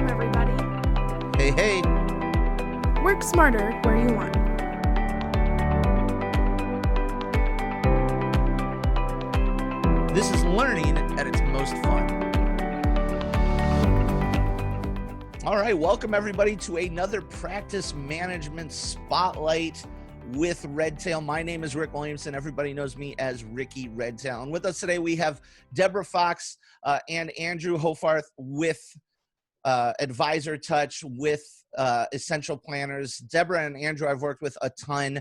Welcome, everybody. Hey, hey. Work smarter where you want. This is learning at its most fun. All right, welcome everybody to another practice management spotlight with Redtail. My name is Rick Williamson. Everybody knows me as Ricky Redtail. And with us today, we have Deborah Fox and Andrew Hofarth with Advisor Touch with Essential Planners. Deborah and Andrew I've worked with a ton.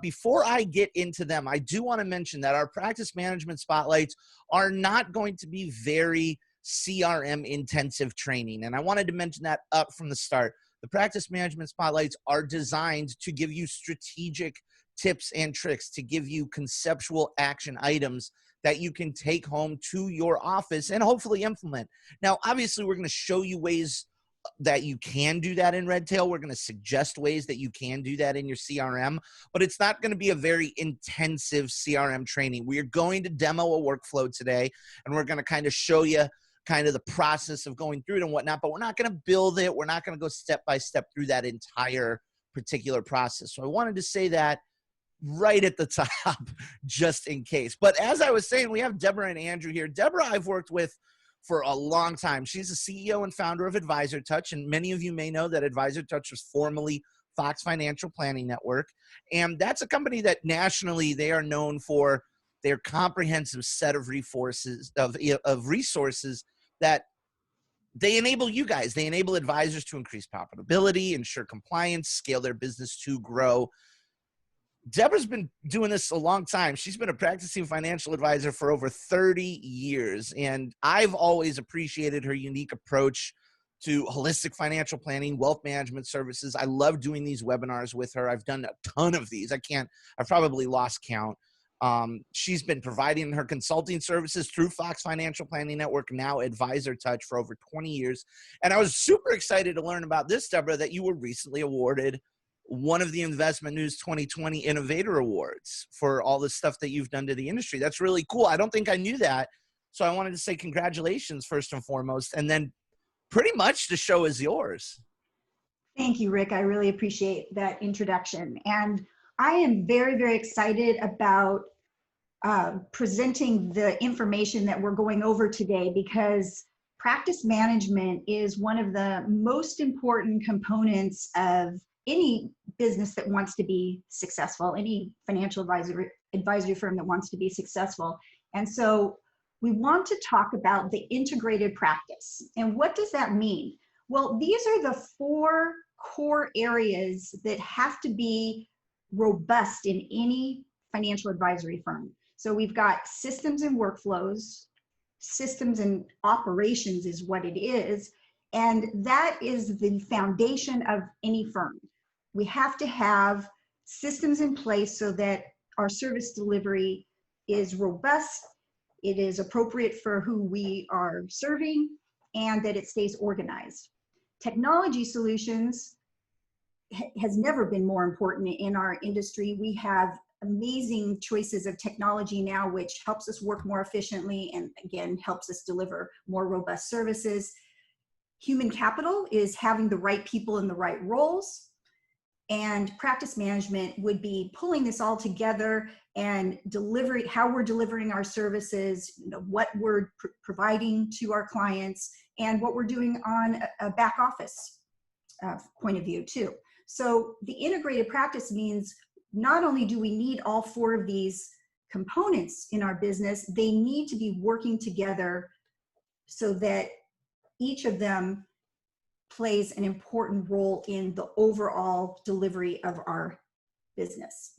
Before I get into them, I do want to mention that our practice management spotlights are not going to be very CRM intensive training. And I wanted to mention that up from the start. The practice management spotlights are designed to give you strategic tips and tricks, to give you conceptual action items that you can take home to your office and hopefully implement. Now, obviously, we're going to show you ways that you can do that in Redtail. We're going to suggest ways that you can do that in your CRM, but it's not going to be a very intensive CRM training. We are going to demo a workflow today, and we're going to kind of show you kind of the process of going through it and whatnot, but we're not going to build it. We're not going to go step by step through that entire particular process. So I wanted to say that right at the top, just in case. But as I was saying, we have Deborah and Andrew here. Deborah, I've worked with for a long time. She's the CEO and founder of Advisor Touch, and many of you may know that Advisor Touch was formerly Fox Financial Planning Network, and that's a company that nationally they are known for their comprehensive set of resources that they enable you guys. They enable advisors to increase profitability, ensure compliance, scale their business to grow. Deborah's been doing this a long time. She's been a practicing financial advisor for over 30 years, and I've always appreciated her unique approach to holistic financial planning, wealth management services. I love doing these webinars with her. I've done a ton of these. I've probably lost count. She's been providing her consulting services through Fox Financial Planning Network, now Advisor Touch, for over 20 years. And I was super excited to learn about this, Deborah, that you were recently awarded one of the Investment News 2020 Innovator Awards for all the stuff that you've done to the industry. That's really cool. I don't think I knew that. So I wanted to say congratulations first and foremost, and then pretty much the show is yours. Thank you, Rick. I really appreciate that introduction. And I am very, very excited about presenting the information that we're going over today, because practice management is one of the most important components of any business that wants to be successful, any financial advisory firm that wants to be successful. And so we want to talk about the integrated practice. And what does that mean? Well, these are the 4 core areas that have to be robust in any financial advisory firm. So we've got systems and workflows. Systems and operations is what it is, and that is the foundation of any firm. We have to have systems in place so that our service delivery is robust, it is appropriate for who we are serving, and that it stays organized. Technology solutions has never been more important in our industry. We have amazing choices of technology now, which helps us work more efficiently and again, helps us deliver more robust services. Human capital is having the right people in the right roles, and practice management would be pulling this all together and how we're delivering our services, what we're providing to our clients, and what we're doing on a back office point of view too. So the integrated practice means not only do we need all 4 of these components in our business, they need to be working together so that each of them plays an important role in the overall delivery of our business.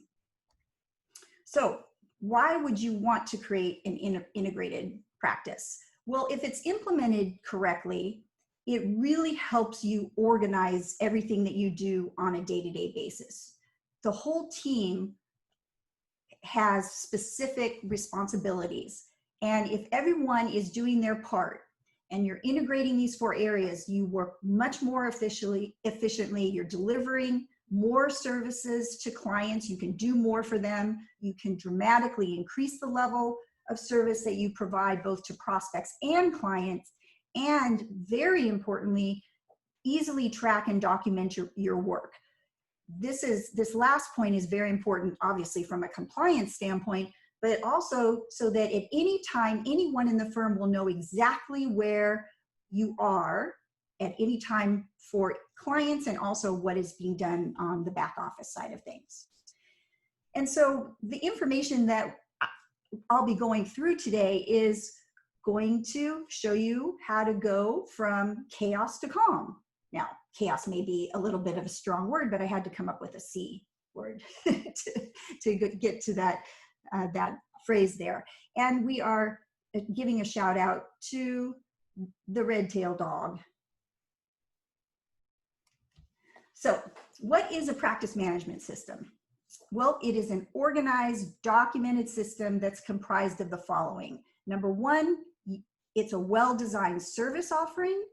So why would you want to create an integrated practice? Well, if it's implemented correctly, it really helps you organize everything that you do on a day-to-day basis. The whole team has specific responsibilities, and if everyone is doing their part and you're integrating these 4 areas, you work much more efficiently, you're delivering more services to clients, you can do more for them, you can dramatically increase the level of service that you provide both to prospects and clients, and very importantly, easily track and document your work. This last point is very important, obviously, from a compliance standpoint, but also so that at any time, anyone in the firm will know exactly where you are at any time for clients, and also what is being done on the back office side of things. And so the information that I'll be going through today is going to show you how to go from chaos to calm. Now, chaos may be a little bit of a strong word, but I had to come up with a C word to get to that phrase there. And we are giving a shout out to the red-tailed dog. So what is a practice management system? Well, it is an organized, documented system that's comprised of the following. Number one, it's a well-designed service offering,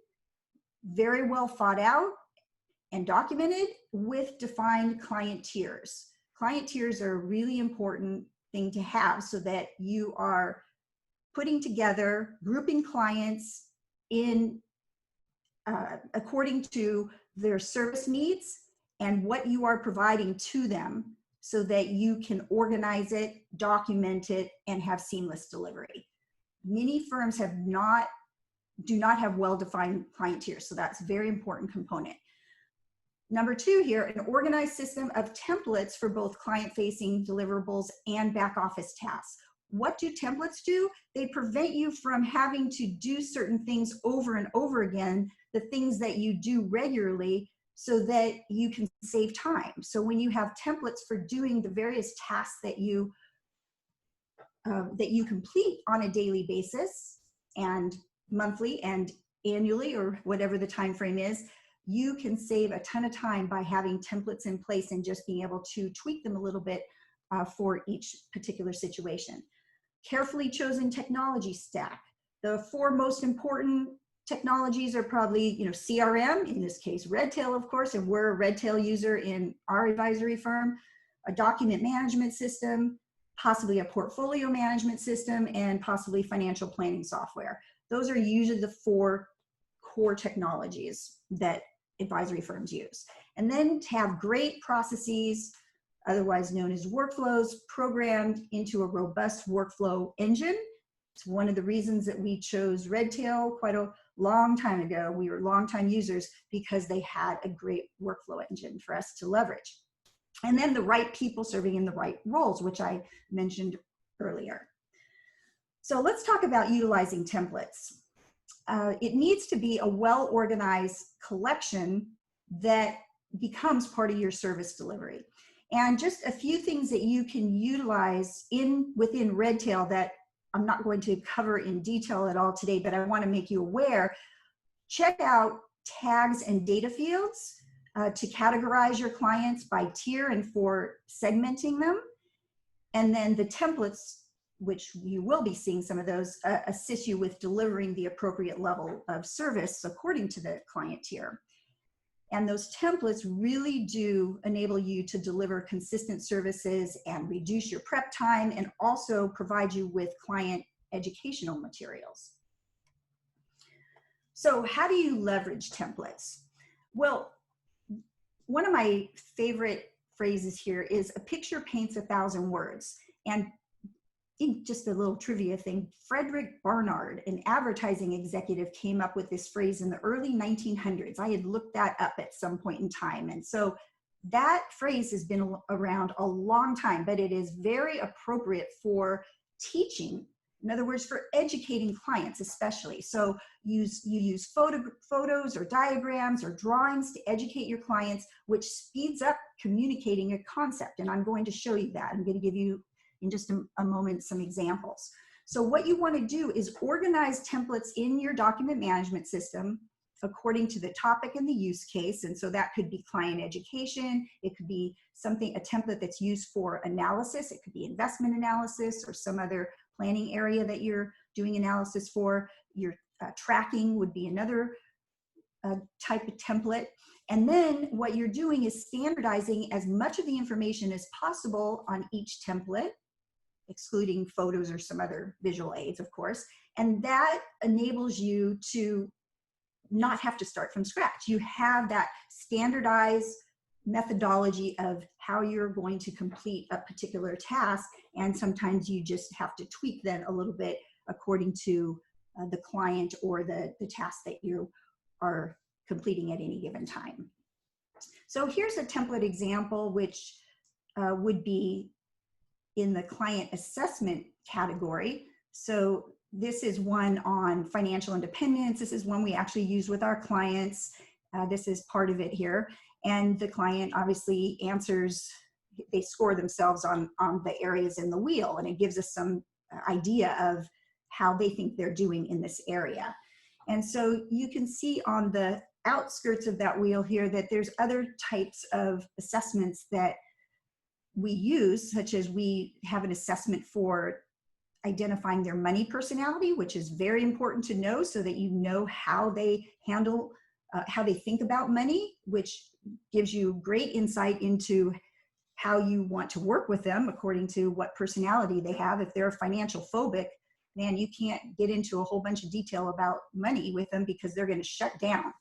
very well thought out and documented, with defined client tiers. Client tiers are a really important thing to have so that you are putting together, grouping clients in according to their service needs and what you are providing to them, so that you can organize it, document it, and have seamless delivery. Many firms do not have well-defined client tiers, so that's a very important component. Number two here, an organized system of templates for both client-facing deliverables and back-office tasks. What do templates do? They prevent you from having to do certain things over and over again, the things that you do regularly, so that you can save time. So when you have templates for doing the various tasks that you complete on a daily basis, and monthly and annually, or whatever the time frame is, you can save a ton of time by having templates in place and just being able to tweak them a little bit for each particular situation. Carefully chosen technology stack. The four most important technologies are probably, CRM, in this case, Redtail, of course, and we're a Redtail user in our advisory firm, a document management system, possibly a portfolio management system, and possibly financial planning software. Those are usually the four core technologies that advisory firms use. And then to have great processes, otherwise known as workflows, programmed into a robust workflow engine. It's one of the reasons that we chose Redtail quite a long time ago. We were longtime users because they had a great workflow engine for us to leverage. And then the right people serving in the right roles, which I mentioned earlier. So let's talk about utilizing templates. It needs to be a well-organized collection that becomes part of your service delivery. And just a few things that you can utilize within Redtail that I'm not going to cover in detail at all today, but I want to make you aware. Check out tags and data fields to categorize your clients by tier and for segmenting them. And then the templates, which you will be seeing some of those, assist you with delivering the appropriate level of service according to the client tier. And those templates really do enable you to deliver consistent services and reduce your prep time, and also provide you with client educational materials. So how do you leverage templates? Well, one of my favorite phrases here is, a picture paints 1,000 words. And just a little trivia thing, Frederick Barnard, an advertising executive, came up with this phrase in the early 1900s. I had looked that up at some point in time. And so that phrase has been around a long time, but it is very appropriate for teaching. In other words, for educating clients especially. So you use photos or diagrams or drawings to educate your clients, which speeds up communicating a concept. And I'm going to show you that. I'm going to give you in just a moment some examples. So what you want to do is organize templates in your document management system according to the topic and the use case. And so that could be client education. It could be a template that's used for analysis. It could be investment analysis or some other planning area that you're doing analysis for. Your tracking would be another type of template. And then what you're doing is standardizing as much of the information as possible on each template, excluding photos or some other visual aids, of course. And that enables you to not have to start from scratch. You have that standardized methodology of how you're going to complete a particular task, and sometimes you just have to tweak that a little bit according to the client or the task that you are completing at any given time. So here's a template example, which would be in the client assessment category. So this is one on financial independence. This is one we actually use with our clients. This is part of it here. And the client obviously answers, they score themselves on the areas in the wheel, and it gives us some idea of how they think they're doing in this area. And so you can see on the outskirts of that wheel here that there's other types of assessments that we use, such as we have an assessment for identifying their money personality, which is very important to know so that you know how they handle, how they think about money, which gives you great insight into how you want to work with them according to what personality they have. If they're financial phobic, man, you can't get into a whole bunch of detail about money with them because they're going to shut down.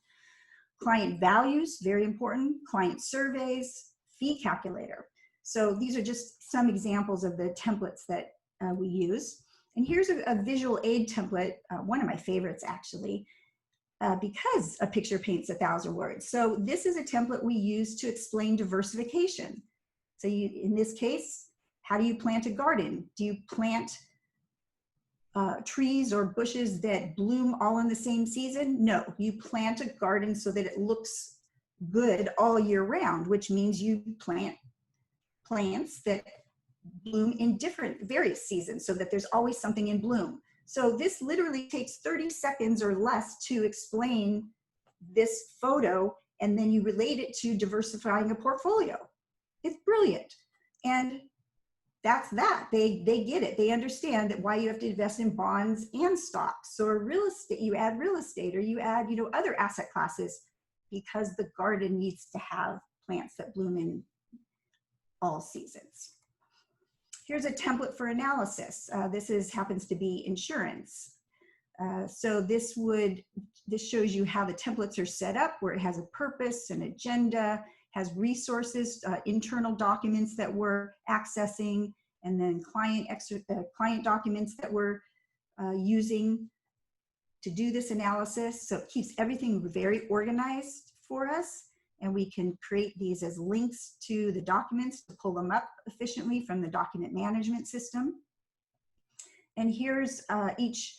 Client values, very important. Client surveys, fee calculator. So these are just some examples of the templates that we use. And here's a visual aid template, one of my favorites actually, because a picture paints 1,000 words. So this is a template we use to explain diversification. So in this case, how do you plant a garden? Do you plant trees or bushes that bloom all in the same season? No, you plant a garden so that it looks good all year round, which means you plant plants that bloom in various seasons so that there's always something in bloom. So this literally takes 30 seconds or less to explain this photo, and then you relate it to diversifying a portfolio. It's brilliant. And that's that. They get it. They understand that why you have to invest in bonds and stocks or real estate. You add real estate or you add, other asset classes because the garden needs to have plants that bloom in all seasons. Here's a template for analysis. This happens to be insurance. So this shows you how the templates are set up, where it has a purpose, an agenda, has resources, internal documents that we're accessing, and then client documents that we're using to do this analysis. So it keeps everything very organized for us, and we can create these as links to the documents to pull them up efficiently from the document management system. And here's each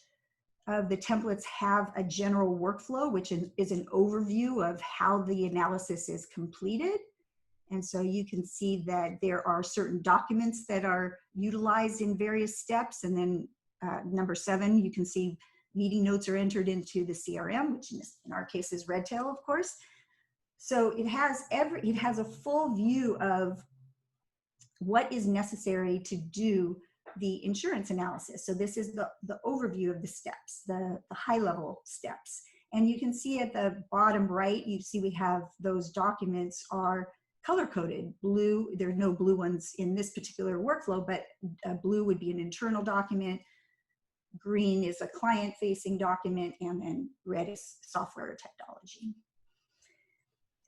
of the templates have a general workflow, which is an overview of how the analysis is completed. And so you can see that there are certain documents that are utilized in various steps. And then number 7, you can see meeting notes are entered into the CRM, which in our case is Redtail, of course. So it has a full view of what is necessary to do the insurance analysis. So this is the overview of the steps, the high level steps. And you can see at the bottom right, you see we have those documents are color coded. Blue, there are no blue ones in this particular workflow, but blue would be an internal document. Green is a client facing document, and then red is software technology.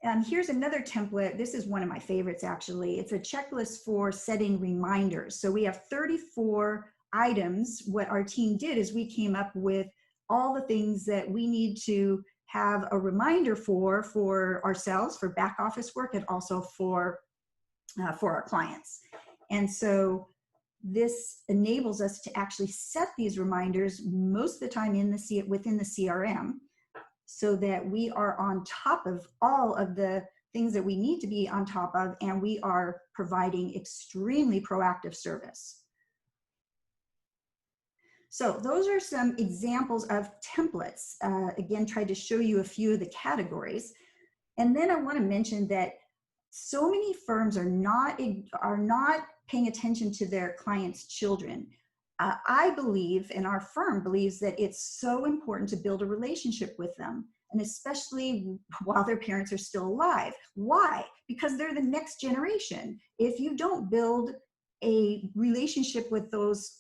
And here's another template. This is one of my favorites, actually. It's a checklist for setting reminders. So we have 34 items. What our team did is we came up with all the things that we need to have a reminder for ourselves, for back office work, and also for our clients. And so this enables us to actually set these reminders most of the time within the CRM, so that we are on top of all of the things that we need to be on top of, and we are providing extremely proactive service. So those are some examples of templates. Again, tried to show you a few of the categories. And then I want to mention that so many firms are not paying attention to their clients' children. I believe, and our firm believes, that it's so important to build a relationship with them, and especially while their parents are still alive. Why? Because they're the next generation. If you don't build a relationship with those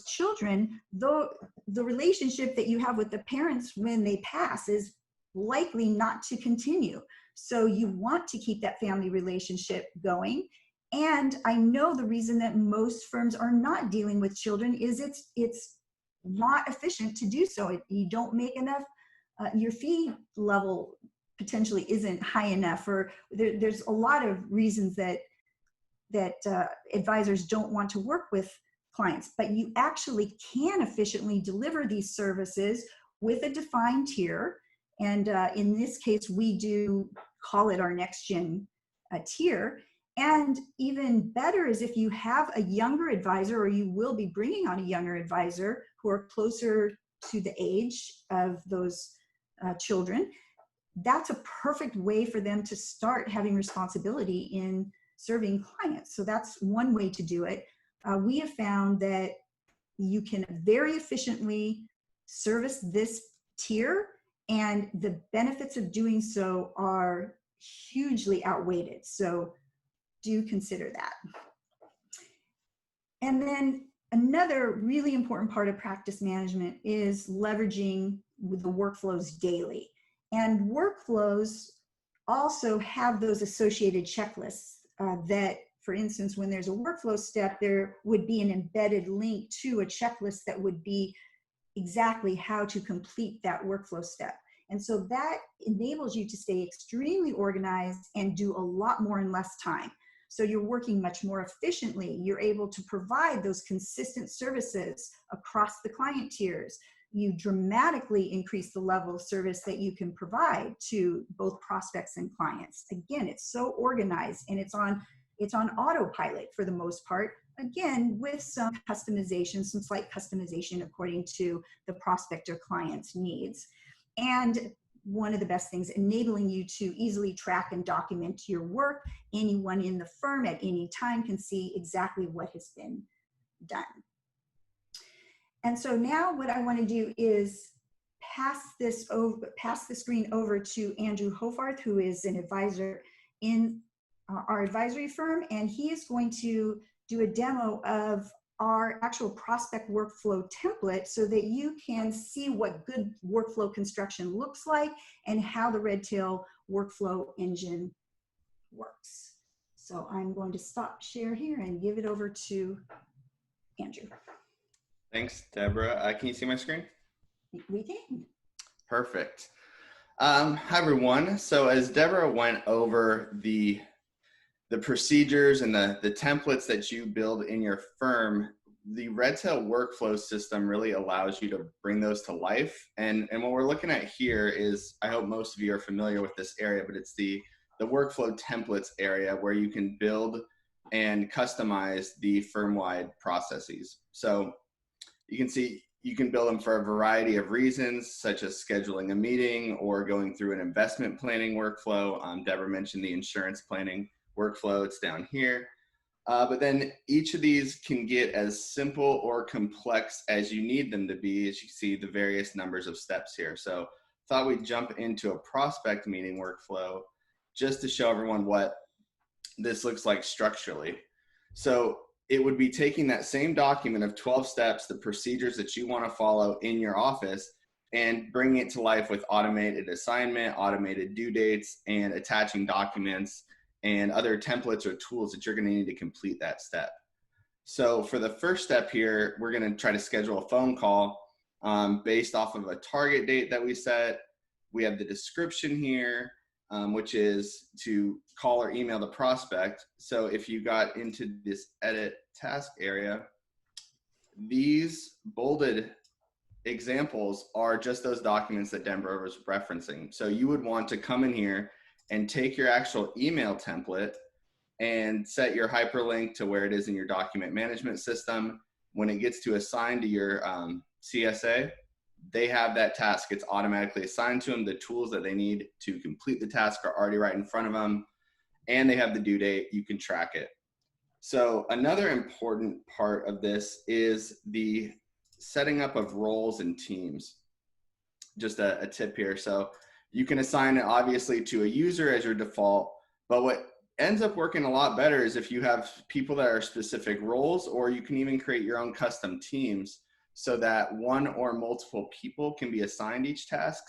children, the relationship that you have with the parents when they pass is likely not to continue. So you want to keep that family relationship going. And I know the reason that most firms are not dealing with children is it's not efficient to do so. You don't make enough, your fee level potentially isn't high enough, or there's a lot of reasons that advisors don't want to work with clients, but you actually can efficiently deliver these services with a defined tier. And in this case, we do call it our NextGen tier. And even better is if you have a younger advisor, or you will be bringing on a younger advisor who are closer to the age of those children, that's a perfect way for them to start having responsibility in serving clients. So that's one way to do it. We have found that you can very efficiently service this tier, and the benefits of doing so are hugely outweighed. So do consider that. And then another really important part of practice management is leveraging the workflows daily. And workflows also have those associated checklists that, for instance, when there's a workflow step, there would be an embedded link to a checklist that would be exactly how to complete that workflow step. And so that enables you to stay extremely organized and do a lot more in less time. So you're working much more efficiently. You're able to provide those consistent services across the client tiers. You dramatically increase the level of service that you can provide to both prospects and clients. Again, it's so organized, and it's on autopilot for the most part, again, with some customization, some slight customization according to the prospect or client's needs. And one of the best things, enabling you to easily track and document your work. Anyone in the firm at any time can see exactly what has been done. And so now what I want to do is pass the screen over to Andrew Hofarth, who is an advisor in our advisory firm, and he is going to do a demo of our actual prospect workflow template so that you can see what good workflow construction looks like and how the Redtail workflow engine works. So I'm going to stop share here and give it over to Andrew. Thanks, Deborah. Can you see my screen? We can. Perfect. Hi, everyone. So as Deborah went over the procedures and the templates that you build in your firm, the Redtail workflow system really allows you to bring those to life. And what we're looking at here is, I hope most of you are familiar with this area, but it's the workflow templates area where you can build and customize the firm-wide processes. So you can see you can build them for a variety of reasons, such as scheduling a meeting or going through an investment planning workflow. Deborah mentioned the insurance planning workflow, it's down here. But then each of these can get as simple or complex as you need them to be, as you see the various numbers of steps here. So thought we'd jump into a prospect meeting workflow just to show everyone what this looks like structurally. So it would be taking that same document of 12 steps, the procedures that you want to follow in your office, and bringing it to life with automated assignment, automated due dates, and attaching documents and other templates or tools that you're going to need to complete that step. So for the first step here, we're going to try to schedule a phone call based off of a target date that we set. We have the description here, which is to call or email the prospect. So if you got into this edit task area, these bolded examples are just those documents that Deborah was referencing. So you would want to come in here and take your actual email template and set your hyperlink to where it is in your document management system. When it gets to assign to your CSA, they have that task. It's automatically assigned to them. The tools that they need to complete the task are already right in front of them, and they have the due date. You can track it. So another important part of this is the setting up of roles and teams. Just a tip here. So you can assign it obviously to a user as your default, but what ends up working a lot better is if you have people that are specific roles, or you can even create your own custom teams so that one or multiple people can be assigned each task.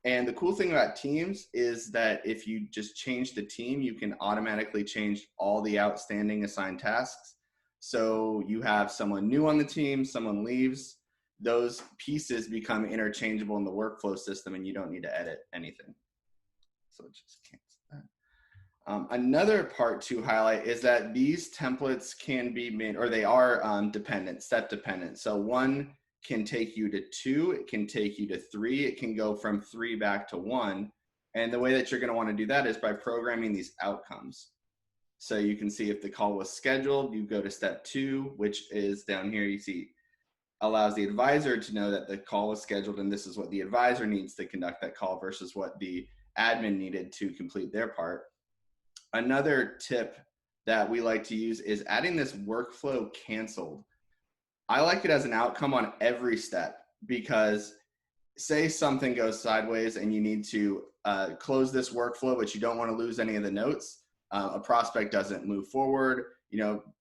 And the cool thing about teams is that if you just change the team, you can automatically change all the outstanding assigned tasks. So you have someone new on the team, someone leaves, those pieces become interchangeable in the workflow system and you don't need to edit anything. So just cancel that. Another part to highlight is that these templates can be made, or they are dependent, step dependent. So one can take you to 2, it can take you to 3, it can go from 3 back to 1. And the way that you're going to want to do that is by programming these outcomes. So you can see if the call was scheduled, you go to step 2, which is down here, you see, allows the advisor to know that the call was scheduled and this is what the advisor needs to conduct that call versus what the admin needed to complete their part. Another tip that we like to use is adding this workflow canceled. I like it as an outcome on every step because say something goes sideways and you need to close this workflow, but you don't want to lose any of the notes. A prospect doesn't move forward.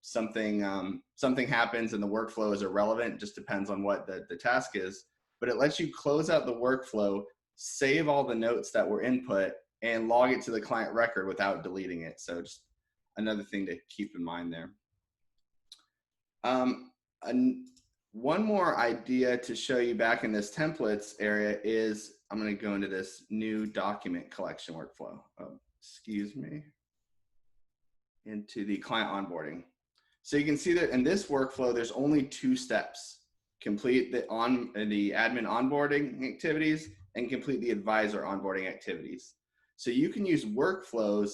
Something happens and the workflow is irrelevant. It just depends on what the task is. But it lets you close out the workflow, save all the notes that were input, and log it to the client record without deleting it. So just another thing to keep in mind there. One more idea to show you back in this templates area is I'm going to go into this new document collection workflow. Excuse me. Into the client onboarding. So you can see that in this workflow, there's only 2 steps: complete the admin onboarding activities and complete the advisor onboarding activities. So you can use workflows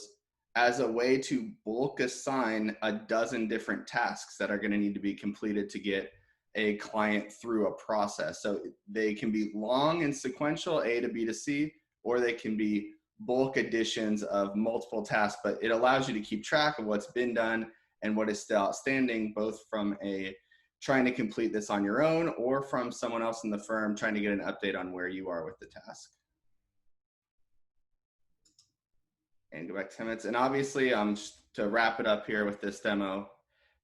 as a way to bulk assign a dozen different tasks that are going to need to be completed to get a client through a process. So they can be long and sequential, A to B to C, or they can be bulk additions of multiple tasks, but it allows you to keep track of what's been done and what is still outstanding, both from trying to complete this on your own or from someone else in the firm trying to get an update on where you are with the task. And go back 10 minutes. And obviously, just to wrap it up here with this demo,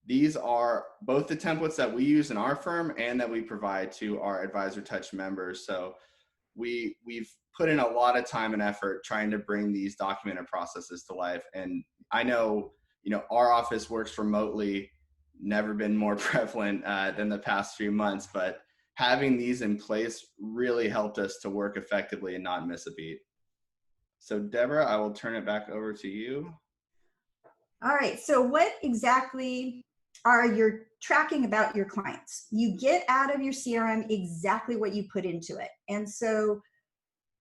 these are both the templates that we use in our firm and that we provide to our Advisor Touch members. So we've put in a lot of time and effort trying to bring these documented processes to life. And I know, our office works remotely, never been more prevalent than the past few months, but having these in place really helped us to work effectively and not miss a beat. So Deborah, I will turn it back over to you. All right, so what exactly are you tracking about your clients? You get out of your CRM exactly what you put into it. And so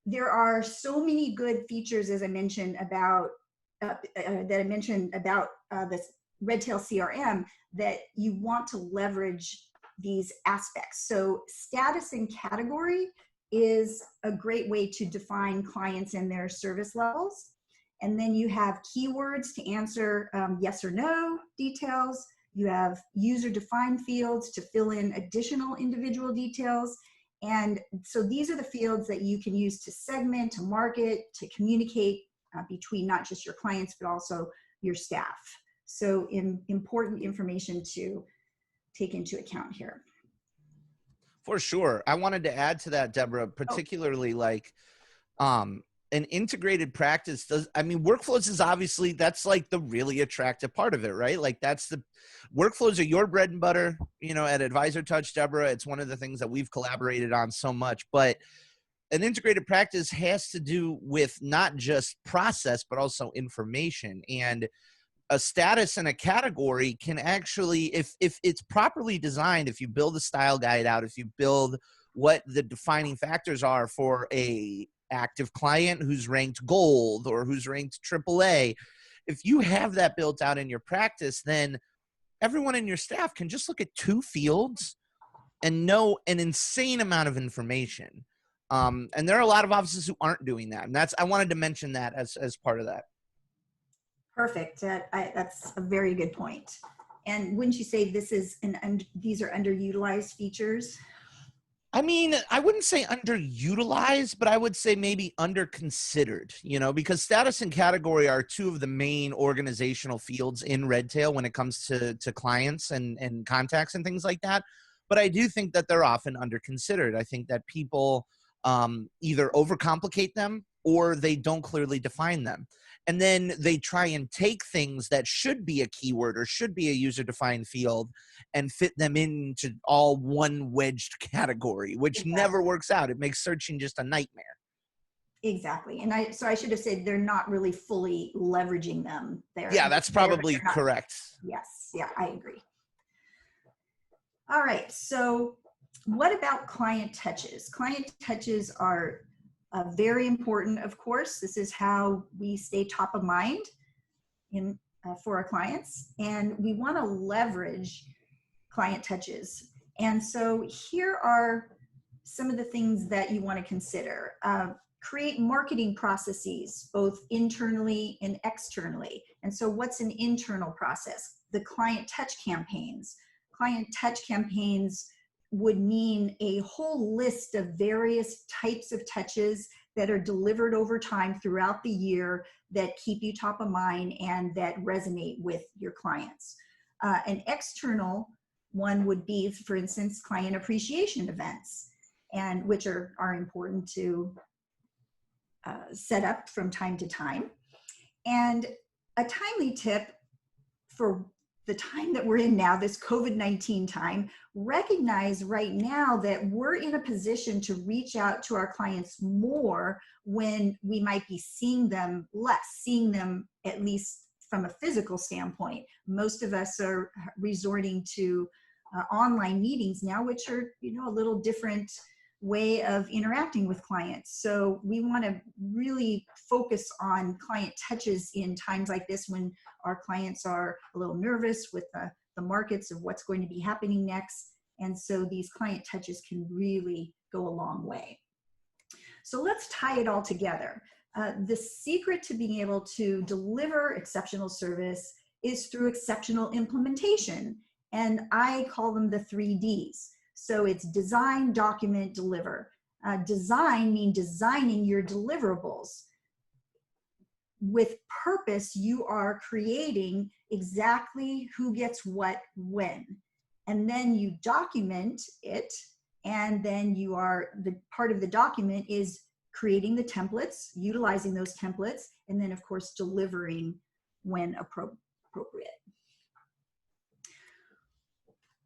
there are so many good features, as I mentioned about this Redtail CRM, that you want to leverage these aspects. So status and category is a great way to define clients and their service levels. And then you have keywords to answer yes or no details. You have user-defined fields to fill in additional individual details. And so these are the fields that you can use to segment, to market, to communicate between not just your clients, but also your staff. So important information to take into account here. For sure. I wanted to add to that, Deborah, particularly an integrated practice workflows is obviously, that's like the really attractive part of it, right? Like workflows are your bread and butter, at Advisor Touch, Deborah. It's one of the things that we've collaborated on so much, but an integrated practice has to do with not just process, but also information. And a status and a category can actually, if it's properly designed, if you build a style guide out, if you build what the defining factors are for a active client who's ranked gold or who's ranked AAA, if you have that built out in your practice, then everyone in your staff can just look at 2 fields and know an insane amount of information. And there are a lot of offices who aren't doing that. And I wanted to mention that as part of that. Perfect. That's a very good point. And wouldn't you say these are underutilized features? I mean, I wouldn't say underutilized, but I would say maybe underconsidered, because status and category are 2 of the main organizational fields in Redtail when it comes to clients and contacts and things like that. But I do think that they're often underconsidered. I think that people either overcomplicate them or they don't clearly define them. And then they try and take things that should be a keyword or should be a user-defined field and fit them into all one wedged category, which never works out. It makes searching just a nightmare. Exactly. And so I should have said they're not really fully leveraging them there. Yeah, that's probably correct. Yes. Yeah, I agree. All right. So what about client touches? Client touches are very important, of course. This is how we stay top of mind for our clients. And we want to leverage client touches. And so here are some of the things that you want to consider. Create marketing processes, both internally and externally. And so what's an internal process? The client touch campaigns. Client touch campaigns would mean a whole list of various types of touches that are delivered over time throughout the year that keep you top of mind and that resonate with your clients. An external one would be, for instance, client appreciation events, and which are important to set up from time to time. And a timely tip for the time that we're in now, this COVID-19 time, recognize right now that we're in a position to reach out to our clients more when we might be seeing them less, seeing them at least from a physical standpoint. Most of us are resorting to online meetings now, which are, a little different way of interacting with clients. So we want to really focus on client touches in times like this when our clients are a little nervous with the markets of what's going to be happening next. And so these client touches can really go a long way. So let's tie it all together. The secret to being able to deliver exceptional service is through exceptional implementation. And I call them the 3Ds. So it's design, document, deliver. Design means designing your deliverables. With purpose, you are creating exactly who gets what when. And then you document it, and then the part of the document is creating the templates, utilizing those templates, and then of course delivering when appropriate.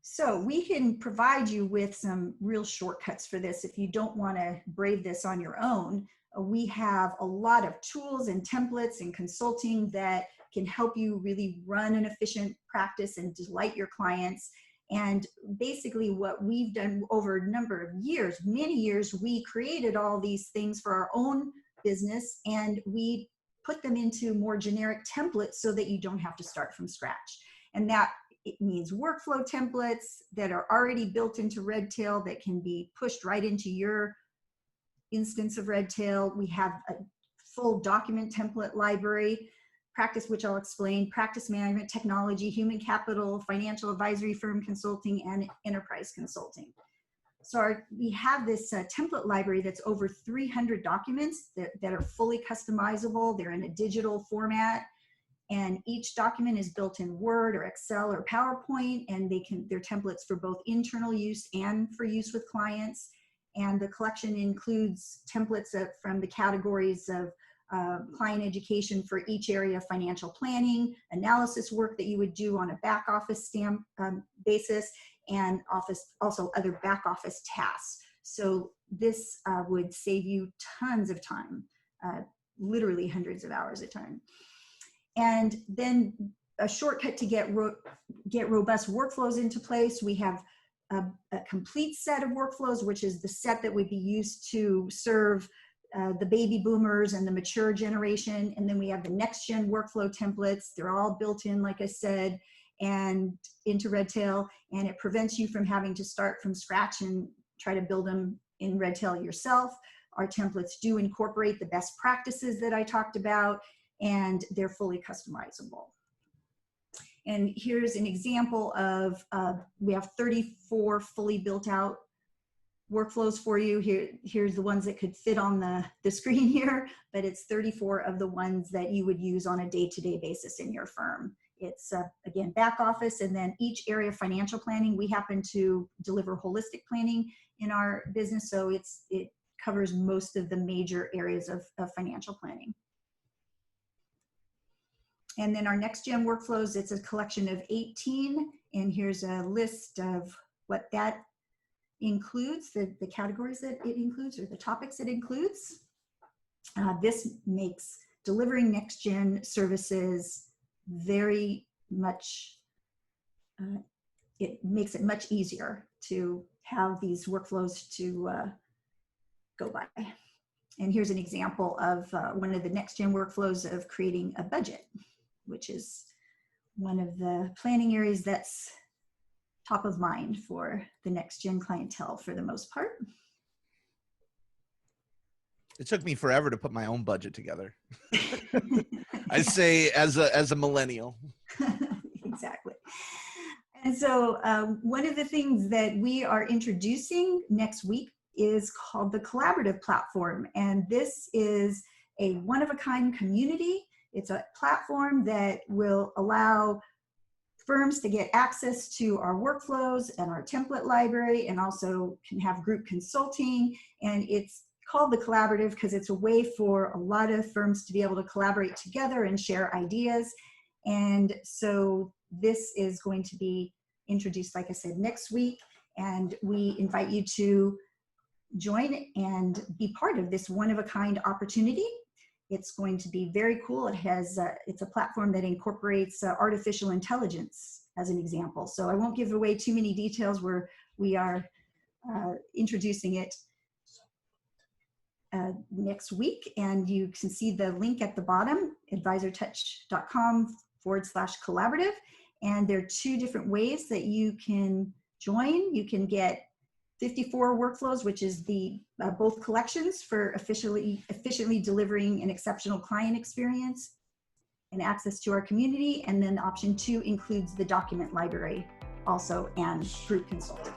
So we can provide you with some real shortcuts for this if you don't want to brave this on your own. We have a lot of tools and templates and consulting that can help you really run an efficient practice and delight your clients. And basically what we've done over a number of years, many years, we created all these things for our own business and we put them into more generic templates so that you don't have to start from scratch. And that it means workflow templates that are already built into Redtail that can be pushed right into your instance of Redtail. We have a full document template library, practice, which I'll explain, practice management, technology, human capital, financial advisory firm consulting, and enterprise consulting. So we have this template library that's over 300 documents that are fully customizable. They're in a digital format. And each document is built in Word or Excel or PowerPoint, and they're templates for both internal use and for use with clients. And the collection includes templates from the categories of client education for each area of financial planning, analysis work that you would do on a back office basis, and also other back office tasks. So this would save you tons of time, literally hundreds of hours of time. And then a shortcut to get robust workflows into place. We have a complete set of workflows, which is the set that would be used to serve the baby boomers and the mature generation. And then we have the NextGen Workflow templates. They're all built in, like I said, and into Redtail. And it prevents you from having to start from scratch and try to build them in Redtail yourself. Our templates do incorporate the best practices that I talked about, and they're fully customizable. And here's an example of, we have 34 fully built out workflows for you. Here's the ones that could fit on the screen here, but it's 34 of the ones that you would use on a day-to-day basis in your firm. It's, again, back office, and then each area of financial planning. We happen to deliver holistic planning in our business, so it covers most of the major areas of financial planning. And then our NextGen Workflows, it's a collection of 18, and here's a list of what that includes, the categories that it includes, or the topics it includes. This makes delivering NextGen services very much, it makes it much easier to have these workflows to go by. And here's an example of one of the NextGen workflows of creating a budget, which is one of the planning areas that's top of mind for the NextGen clientele for the most part. It took me forever to put my own budget together. I say as a millennial. Exactly. And so one of the things that we are introducing next week is called the Collaborative Platform. And this is a one-of-a-kind community. It's a platform that will allow firms to get access to our workflows and our template library, and also can have group consulting. And it's called the Collaborative because it's a way for a lot of firms to be able to collaborate together and share ideas. And so this is going to be introduced, like I said, next week. And we invite you to join and be part of this one-of-a-kind opportunity. It's going to be very cool. It has, it's a platform that incorporates artificial intelligence as an example. So I won't give away too many details where we are introducing it next week. And you can see the link at the bottom, advisortouch.com/collaborative. And there are two different ways that you can join. You can get 54 workflows, which is the both collections for efficiently delivering an exceptional client experience and access to our community. And then option 2 includes the document library also and group consulting.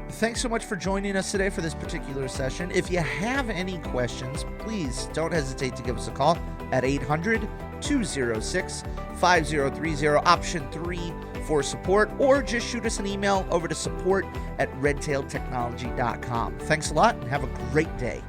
Thanks so much for joining us today for this particular session. If you have any questions, please don't hesitate to give us a call at 800-206-5030, option 3 for support, or just shoot us an email over to support@redtailtechnology.com. Thanks a lot and have a great day.